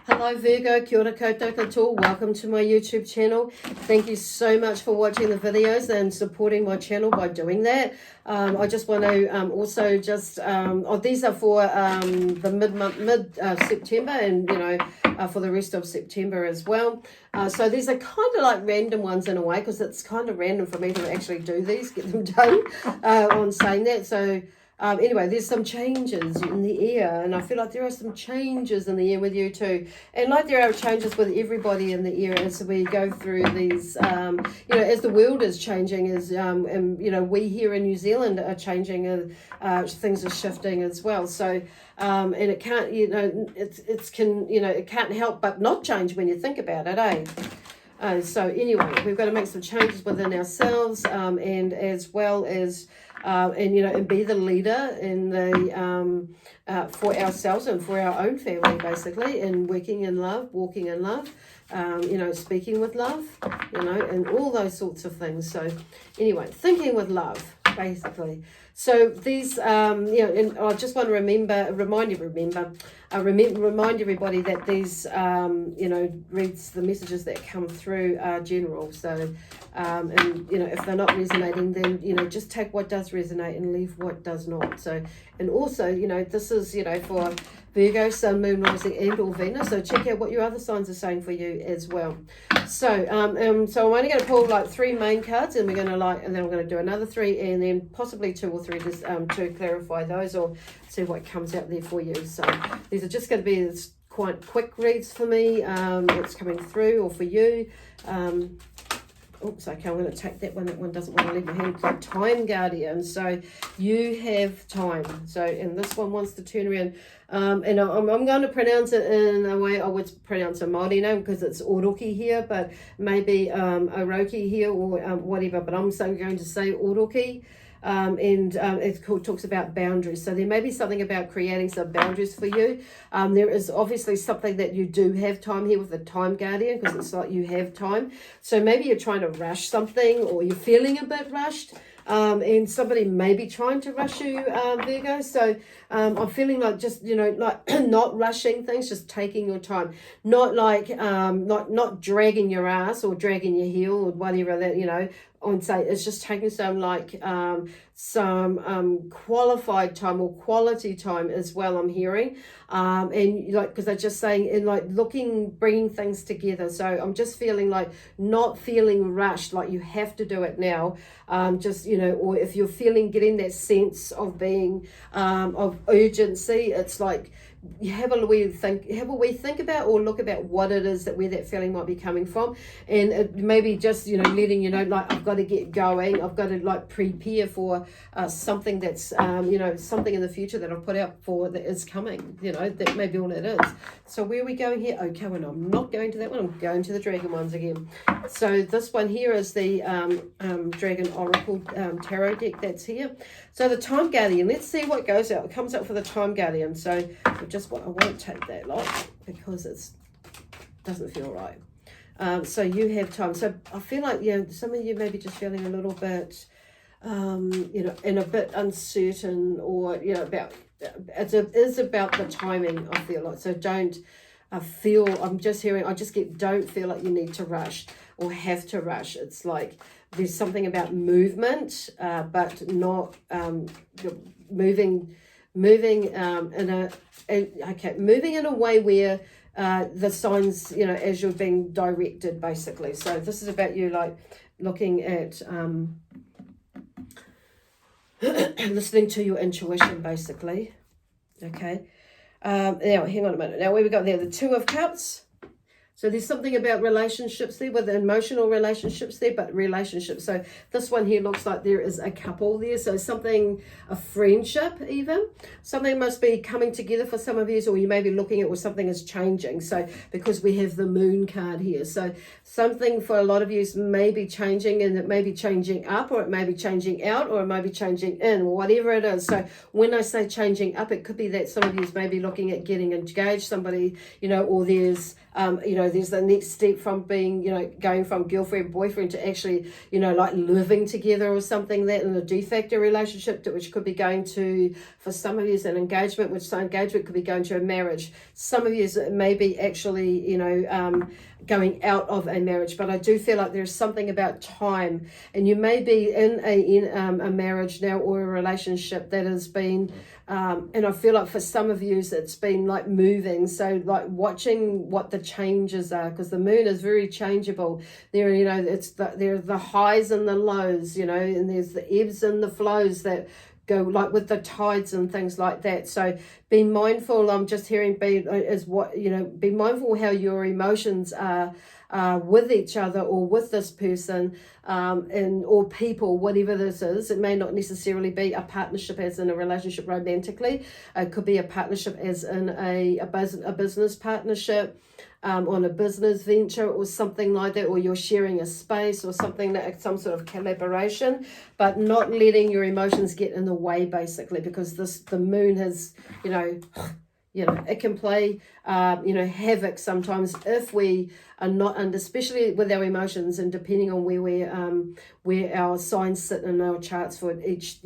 Hello Virgo, kia ora koutou katoa. Welcome to my YouTube channel. Thank you so much for watching the videos and supporting my channel by doing that. I just want to also just, these are for the mid-September and, you know, for the rest of September as well. So these are kind of like random ones in a way, because it's kind of random for me to actually do these, get them done on saying that. So anyway, there's some changes in the air, and I feel like there are some changes in the air with you too. And like there are changes with everybody in the air as we go through these, you know, as the world is changing, and, you know, we here in New Zealand are changing, things are shifting as well. So, and it can't, you know, it can't help but not change when you think about it, eh? So anyway, we've got to make some changes within ourselves, and as well as, and you know, and be the leader in the for ourselves and for our own family, basically, and working in love, walking in love, you know, speaking with love, you know, and all those sorts of things. So anyway, thinking with love, basically. So these, you know, and I just want to remind everybody that these, you know, reads the messages that come through are general. So, and, you know, if they're not resonating, then, you know, just take what does resonate and leave what does not. So, and also, you know, this is, you know, for Virgo, Sun, Moon, Rising, and or Venus. So check out what your other signs are saying for you as well. So, so I'm only going to pull like 3 main cards, and we're going to and then I'm going to do another 3, and then possibly 2 or 3 just to clarify those or see what comes out there for you. So these are just going to be quite quick reads for me. What's coming through, or for you. Oops, okay, I'm going to take that one. That one doesn't want to leave your hand. The Time Guardian. So you have time. So, and this one wants to turn around. And I'm going to pronounce it in a way I would pronounce a Māori name, because it's Oroki here, but maybe Oroki here, or whatever. But I'm going to say Oroki. It talks about boundaries. So there may be something about creating some boundaries for you. There is obviously something that you do have time here with the Time Guardian, because it's like you have time. So maybe you're trying to rush something, or you're feeling a bit rushed. And somebody may be trying to rush you, Virgo. So I'm feeling like, just, you know, like not rushing things, just taking your time, not like not dragging your ass or dragging your heel or whatever that, you know, on say. It's just taking some qualified time or quality time as well, I'm hearing, and like, because they're just saying, in like bringing things together. So I'm just feeling like not feeling rushed, like you have to do it now, just, you know, or if you're getting that sense of being of urgency, it's like you have a wee think about, or look about what it is where that feeling might be coming from, and it maybe just, you know, letting you know, like, I've got to get going, I've got to like prepare for something that's you know, something in the future that I've put out for that is coming, you know, that may be all it is. So where are we going here? Okay, well, I'm not going to that one, I'm going to the dragon ones again. So this one here is the Dragon Oracle tarot deck that's here. So the Time Guardian, let's see what comes up for the Time Guardian. So I won't take that lot, because it doesn't feel right. So you have time. So I feel like, you know, some of you may be just feeling a little bit, you know, and a bit uncertain, or, you know, about, it is about the timing, I feel like. So don't don't feel like you need to rush or have to rush. It's like there's something about movement, but not moving in a way where the signs, you know, as you're being directed, basically. So this is about you, like, looking at listening to your intuition, basically. Okay. Now hang on a minute. Now where we got there, the 2 of Cups. So there's something about relationships there, with emotional relationships there, but relationships. So this one here looks like there is a couple there. So a friendship even. Something must be coming together for some of you, or you may be looking at where something is changing. So because we have the Moon card here. So something for a lot of you may be changing, and it may be changing up, or it may be changing out, or it may be changing in, or whatever it is. So when I say changing up, it could be that some of you may be looking at getting engaged, somebody, you know, or there's, you know, there's the next step from being, going from girlfriend, boyfriend to actually, like living together or something, that in a de facto relationship, which could be going to, for some of you, is an engagement, which some engagement could be going to a marriage. Some of you may be actually, going out of a marriage. But I do feel like there's something about time, and you may be in a marriage now or a relationship that has been, and I feel like for some of you it's been like moving, so like watching what the changes are, because the moon is very changeable. There, there are the highs and the lows, and there's the ebbs and the flows that go like with the tides and things like that. So be mindful. I'm just hearing be mindful how your emotions are with each other or with this person, or people, whatever this is. It may not necessarily be a partnership as in a relationship romantically. It could be a partnership as in a business partnership, on a business venture or something like that, or you're sharing a space or something, that some sort of collaboration, but not letting your emotions get in the way, basically, because the moon has, it can play, havoc sometimes if we are not under, especially with our emotions, and depending on where our signs sit in our charts for each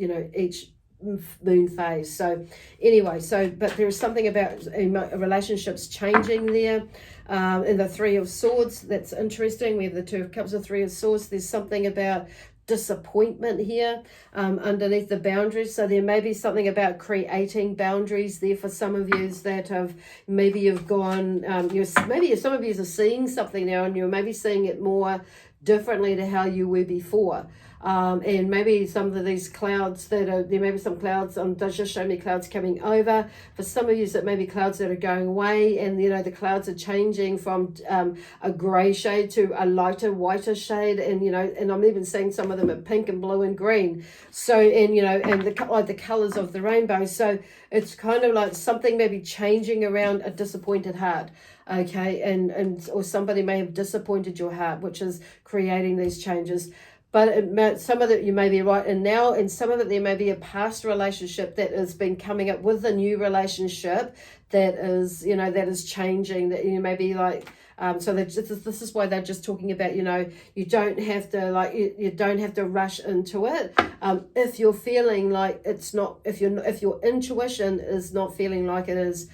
moon phase. So anyway, but there is something about relationships changing there. In the Three of Swords, that's interesting. We have the Two of Cups, the Three of Swords. There's something about disappointment here, underneath the boundaries. So there may be something about creating boundaries there for some of you that have, maybe you've gone, maybe some of you are seeing something now, and you're maybe seeing it more differently to how you were before. And maybe some of these clouds there may be some clouds, does just show me clouds coming over. For some of you, it may be clouds that are going away, and the clouds are changing from a grey shade to a lighter, whiter shade, and I'm even seeing some of them are pink and blue and green. So, and the colours of the rainbow. So it's kind of like something maybe changing around a disappointed heart. Okay, and or somebody may have disappointed your heart, which is creating these changes. But some of it you may be right in now, and some of it there may be a past relationship that has been coming up with a new relationship that is, that is changing, that you may be like, so this is why they're just talking about, you don't have to you don't have to rush into it. If you're feeling like it's not, if your intuition is not feeling like it is,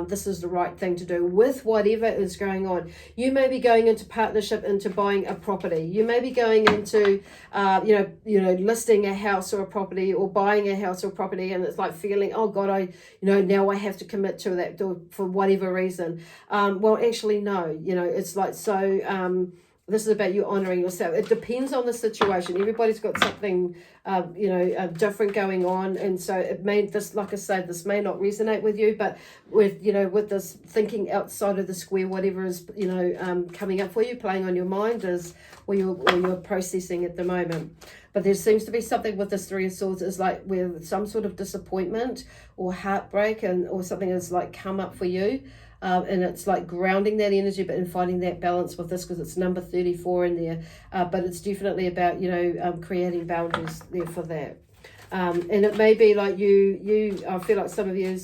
this is the right thing to do with whatever is going on. You may be going into partnership, into buying a property. You may be going into, listing a house or a property, or buying a house or property, and it's like feeling, oh God, now I have to commit to that for whatever reason. Well, actually, no. It's like this is about you honoring yourself. It depends on the situation. Everybody's got something, different going on, and so it may, like I say, this may not resonate with you. But with this thinking outside of the square, whatever is coming up for you, playing on your mind is, or you're processing at the moment. But there seems to be something with this Three of Swords is like with some sort of disappointment or heartbreak, or something has like come up for you. And it's like grounding that energy, but in finding that balance with this, because it's number 34 in there. But it's definitely about, creating boundaries there for that. And it may be like I feel like some of you,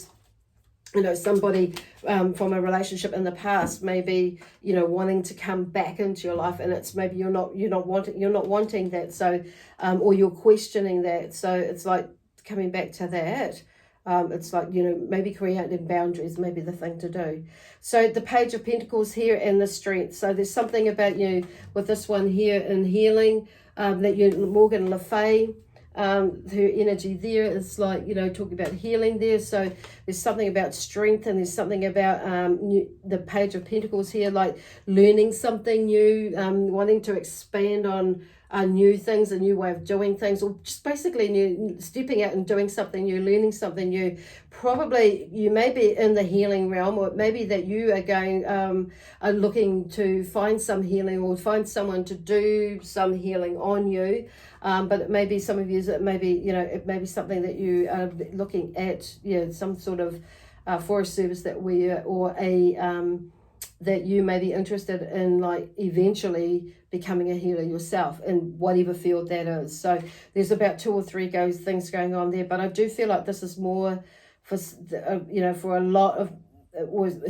somebody from a relationship in the past may be, wanting to come back into your life, and it's maybe you're not wanting that. So, or you're questioning that. So it's like coming back to that. It's like, maybe creating boundaries may be the thing to do. So the Page of Pentacles here, and the Strength. So there's something about you with this one here in healing, that Morgan Le Fay, her energy there is like, talking about healing there. So there's something about strength, and there's something about the Page of Pentacles here, like learning something new, wanting to expand on new things, a new way of doing things, or just basically stepping out and doing something new, learning something new. Probably you may be in the healing realm, or it may be that you are going, are looking to find some healing, or find someone to do some healing on you. But it may be some of you, it may be something that you are looking at, some sort of for a service that that you may be interested in, like eventually becoming a healer yourself in whatever field that is. So there's about 2 or 3 things going on there, but I do feel like this is more for for a lot of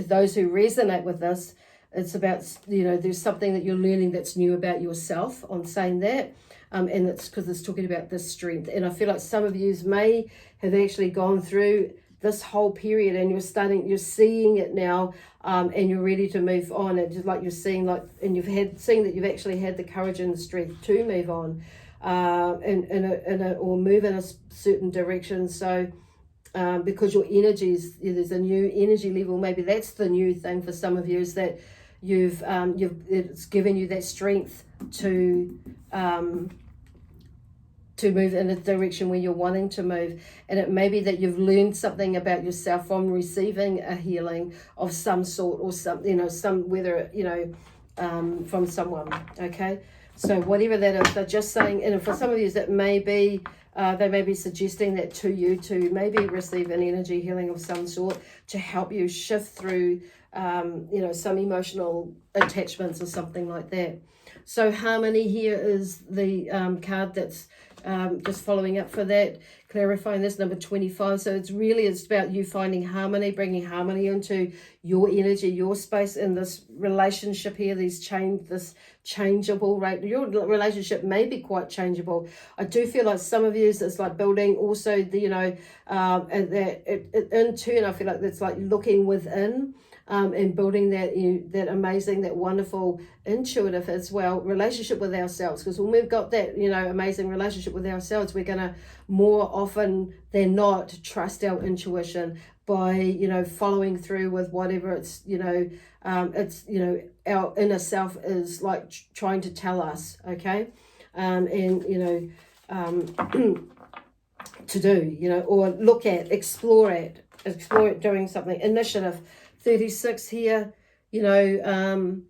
those who resonate with this. it's about, you know, there's something that you're learning that's new about yourself on saying that. And it's because it's talking about this strength. And I feel like some of you may have actually gone through this whole period and you're seeing it now, and you're ready to move on. And just like you're seeing, like, and seeing that you've actually had the courage and the strength to move on, or move in a certain direction. So, because your energies, there's a new energy level. Maybe that's the new thing for some of you, is that it's given you that strength to move in a direction where you're wanting to move. And it may be that you've learned something about yourself from receiving a healing of some sort, or some, you know, whether, you know, from someone. Okay, so whatever that is, they're just saying, and for some of you that may be, they may be suggesting that to you to maybe receive an energy healing of some sort to help you shift through, you know, some emotional attachments or something like that. So harmony here is the card that's just following up for that, clarifying this, number 25. So it's about you finding harmony, bringing harmony into your energy, your space in this relationship here, this changeable rate. Your relationship may be quite changeable. I do feel like some of you, it's like building also the, you know, and that in turn, I feel like it's like looking within, and building that amazing, that wonderful, intuitive as well relationship with ourselves. Because when we've got that, you know, amazing relationship with ourselves, we're gonna more often than not trust our intuition by, you know, following through with whatever it's, you know, our inner self is like trying to tell us. Okay, and you know, to do, you know, or look at, explore it, doing something. Initiative 36 here, you know,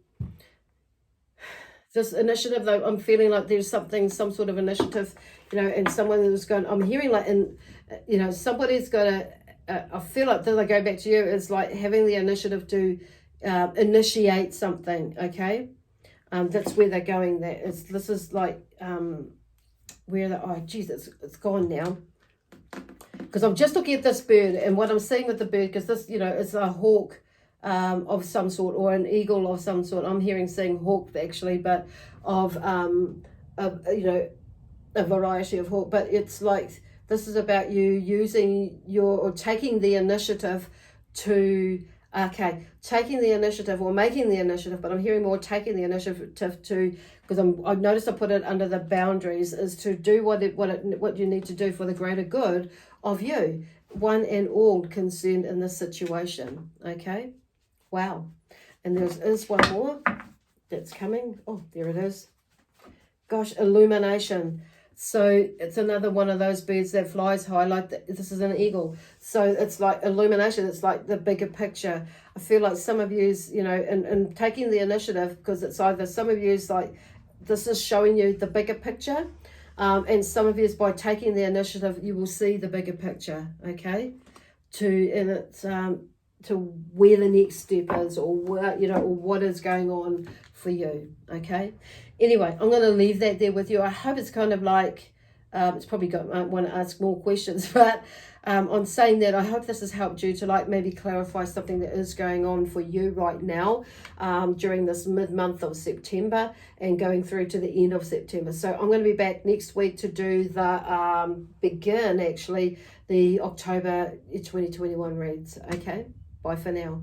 this initiative, though, I'm feeling like there's some sort of initiative, you know, and someone who's going, I'm hearing like, you know, somebody's got to, I feel like, that I go back to you, is like having the initiative to initiate something. Okay, that's where they're going. This is like where oh geez, it's gone now. Because I'm just looking at this bird, and what I'm seeing with the bird, because this, you know, it's a hawk of some sort, or an eagle of some sort. I'm saying hawk actually, but of you know, a variety of hawk. But it's like, this is about you using or taking the initiative to, taking the initiative or making the initiative, but I'm hearing more taking the initiative to, because I've noticed I put it under the boundaries, is to do what you need to do for the greater good of you, one and all concerned in this situation. Okay, wow. And there is one more that's coming. Oh, there it is. Gosh, illumination. So it's another one of those birds that flies high, like this is an eagle. So it's like illumination. It's like the bigger picture. I feel like some of you's, you know, and taking the initiative, because it's either some of you's like, this is showing you the bigger picture, and some of you's by taking the initiative, you will see the bigger picture. Okay, to where the next step is, or what, you know, or what is going on for you. Okay, anyway, I'm going to leave that there with you. I hope it's kind of like, it's probably got, I want to ask more questions, but on saying that, I hope this has helped you to like maybe clarify something that is going on for you right now, during this mid-month of September and going through to the end of September. So I'm going to be back next week to do the the October 2021 reads. Okay, bye for now.